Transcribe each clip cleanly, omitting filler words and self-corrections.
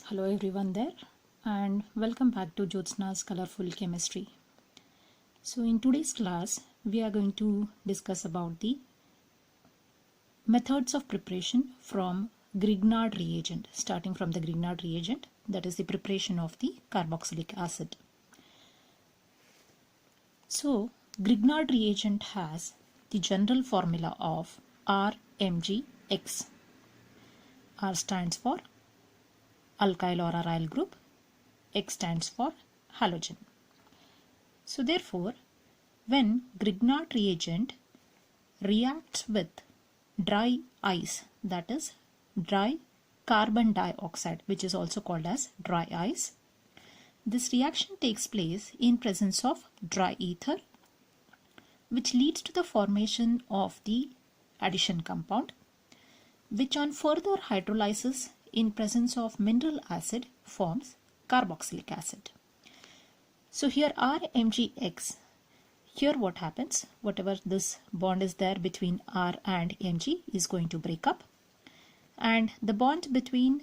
Hello everyone there, and welcome back to JYOTSNA'S Colorful Chemistry. So in today's class we are going to discuss about the methods of preparation from Grignard reagent, starting from the Grignard reagent, that is the preparation of the carboxylic acid. So Grignard reagent has the general formula of RMgX. R stands for alkyl or aryl group, X stands for halogen. So therefore, when Grignard reagent reacts with dry ice, that is dry carbon dioxide, which is also called as dry ice, this reaction takes place in presence of dry ether, which leads to the formation of the addition compound, which on further hydrolysis in presence of mineral acid forms carboxylic acid. So here RMgX, here what happens, whatever this bond is there between R and Mg is going to break up, and the bond between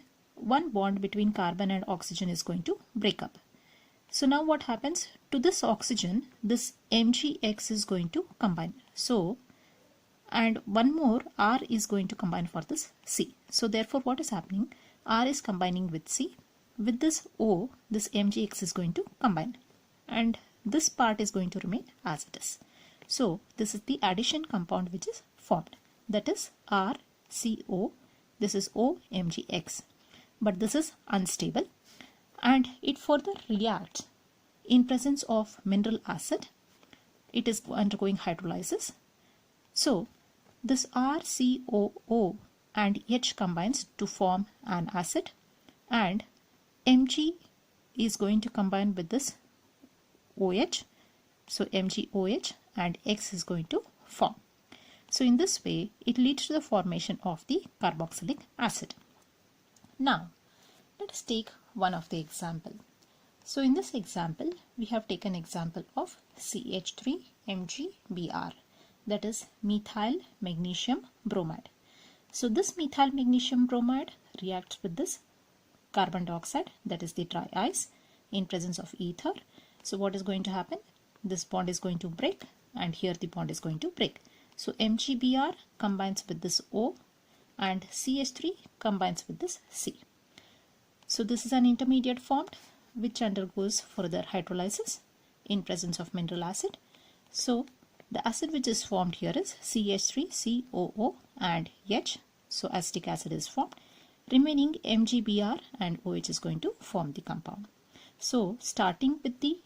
carbon and oxygen is going to break up. So now what happens to this oxygen, this Mgx is going to combine. So and one more R is going to combine for this C. So therefore what is happening, R is combining with C. With this O, this Mgx is going to combine, and this part is going to remain as it is. So this is the addition compound which is formed, that is RCO. This is OMgX, but this is unstable and it further reacts in presence of mineral acid. It is undergoing hydrolysis. So this RCOO and H combines to form an acid, and Mg is going to combine with this OH. So MgOH and X is going to form. So in this way it leads to the formation of the carboxylic acid. Now let us take one of the example. So in this example we have taken example of CH3MgBr, that is methyl magnesium bromide. So this methyl magnesium bromide reacts with this carbon dioxide, that is the dry ice, in presence of ether. So what is going to happen? This bond is going to break, and here the bond is going to break. So MgBr combines with this O and CH3 combines with this C. So this is an intermediate formed which undergoes further hydrolysis in presence of mineral acid. So the acid which is formed here is CH3COO and H. So acetic acid is formed. Remaining MgBr and OH is going to form the compound. So starting with the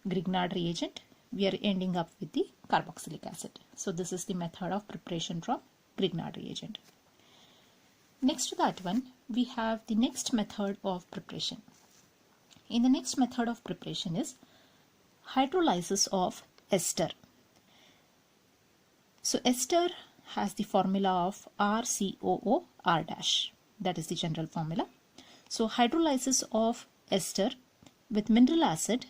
Grignard reagent, we are ending up with the carboxylic acid. So this is the method of preparation from Grignard reagent. Next to that one, we have the next method of preparation. In the next method of preparation is hydrolysis of ester. So ester has the formula of RCOOR-, that is the general formula. So hydrolysis of ester with mineral acid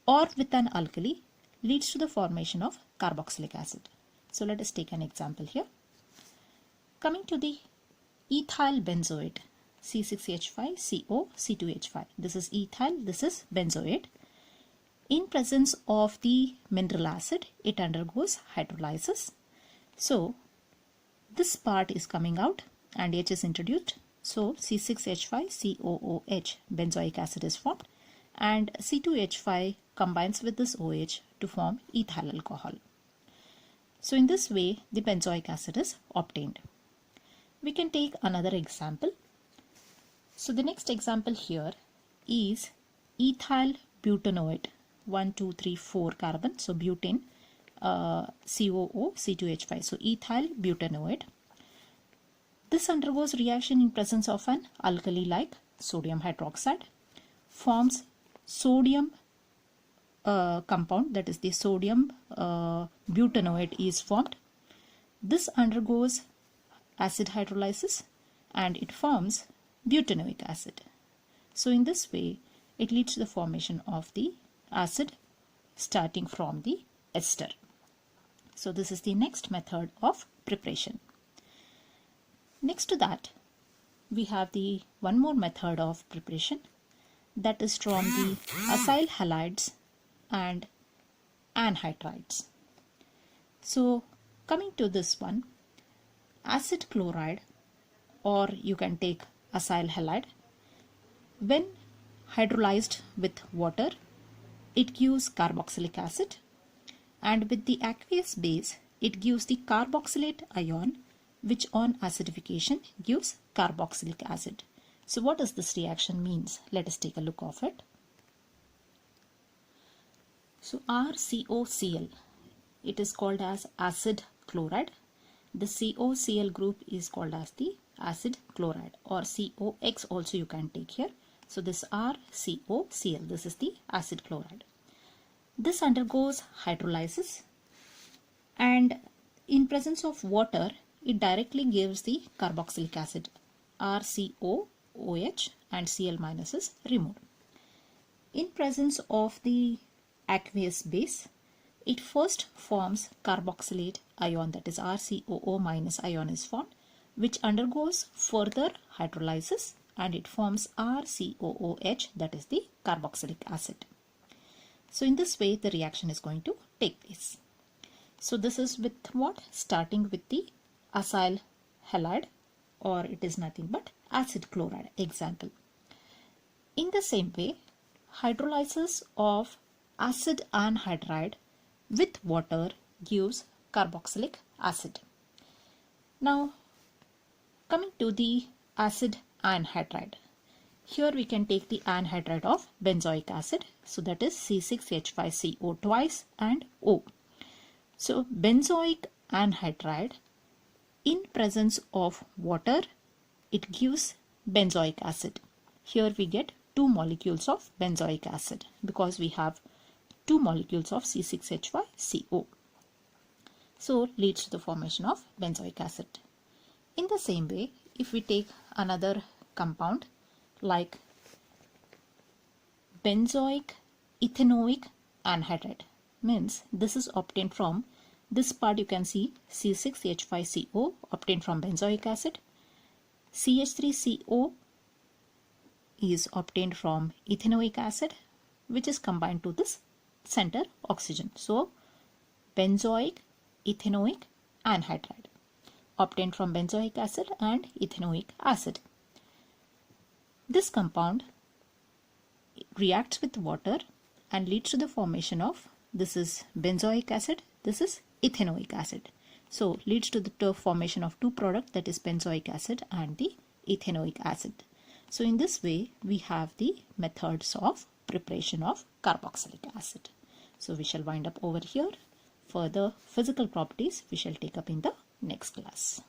or with an alkali leads to the formation of carboxylic acid. So let us take an example here. Coming to the ethyl benzoate, C6H5CO C2H5. This is ethyl, this is benzoate. In presence of the mineral acid, it undergoes hydrolysis. So this part is coming out and H is introduced. So C6H5COOH, benzoic acid is formed, and C2H5 combines with this OH to form ethyl alcohol. So in this way the benzoic acid is obtained. We can take another example. So the next example here is ethyl butanoate, 1, 2, 3, 4 carbon, so butane, COO, C2H5, so ethyl butanoate. This undergoes reaction in presence of an alkali like sodium hydroxide, forms sodium compound, that is the sodium butanoate is formed. This undergoes acid hydrolysis and it forms butanoic acid. So in this way it leads to the formation of the acid starting from the ester. So this is the next method of preparation. Next to that, we have the one more method of preparation, that is from the acyl halides and anhydrides. So coming to this one, acid chloride, or you can take acyl halide, when hydrolyzed with water, it gives carboxylic acid, and with the aqueous base, it gives the carboxylate ion, which on acidification gives carboxylic acid. So what does this reaction means? Let us take a look of it. So RCOCl, it is called as acid chloride. The COCl group is called as the acid chloride, or COX also you can take here. So this RCOCl, this is the acid chloride. This undergoes hydrolysis, and in presence of water, it directly gives the carboxylic acid, RCOOH, and Cl- is removed. In presence of the aqueous base, it first forms carboxylate ion, that is RCOO- ion is formed, which undergoes further hydrolysis, and it forms RCOOH, that is the carboxylic acid. So in this way the reaction is going to take place. So this is with what? Starting with the acyl halide, or it is nothing but acid chloride example. In the same way, hydrolysis of acid anhydride with water gives carboxylic acid. Now coming to the acid anhydride. Here we can take the anhydride of benzoic acid, so that is C6H5CO twice and O. So benzoic anhydride, in presence of water, it gives benzoic acid. Here we get 2 molecules of benzoic acid because we have 2 molecules of C6H5CO. So leads to the formation of benzoic acid. In the same way, if we take another compound like benzoic ethanoic anhydride, means this is obtained from this part, you can see C6H5CO obtained from benzoic acid, CH3CO is obtained from ethanoic acid, which is combined to this center oxygen. So benzoic ethanoic anhydride obtained from benzoic acid and ethanoic acid. This compound reacts with water and leads to the formation of, this is benzoic acid, this is ethanoic acid. So leads to the formation of 2 products, that is benzoic acid and the ethanoic acid. So in this way we have the methods of preparation of carboxylic acid. So we shall wind up over here. Further physical properties we shall take up in the next class.